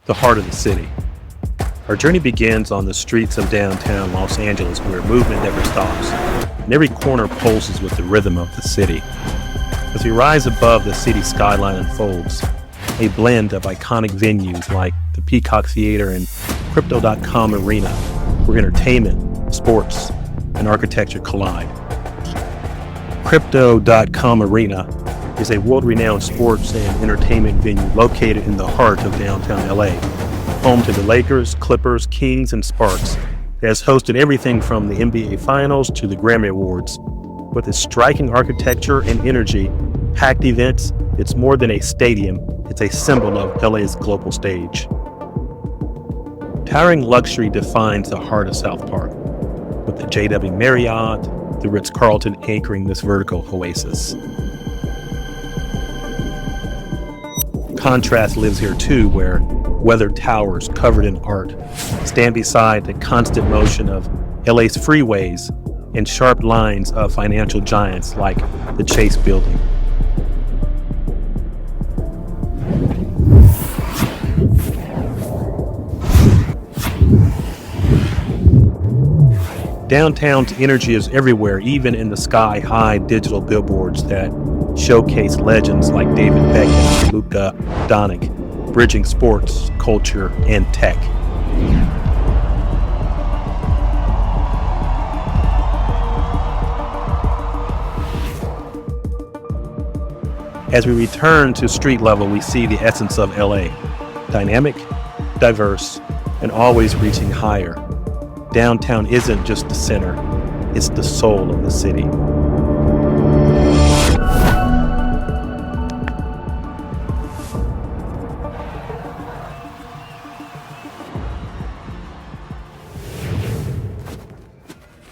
the heart of the city. Our journey begins on the streets of downtown Los Angeles, where movement never stops, and every corner pulses with the rhythm of the city. As we rise above, the city skyline unfolds, a blend of iconic venues like the Peacock Theater and Crypto.com Arena, where entertainment, sports, and architecture collide. Crypto.com Arena is a world-renowned sports and entertainment venue located in the heart of downtown LA, home to the Lakers, Clippers, Kings, and Sparks. It has hosted everything from the NBA Finals to the Grammy Awards. With its striking architecture and energy, packed events, it's more than a stadium, it's a symbol of LA's global stage. Towering luxury defines the heart of South Park, with the JW Marriott, the Ritz-Carlton anchoring this vertical oasis. Contrast lives here too, where weathered towers covered in art stand beside the constant motion of LA's freeways and sharp lines of financial giants like the Chase Building. Downtown's energy is everywhere, even in the sky-high digital billboards that showcase legends like David Beckham and Luka Doncic, bridging sports, culture, and tech. As we return to street level, we see the essence of LA, dynamic, diverse, and always reaching higher. Downtown isn't just the center, it's the soul of the city.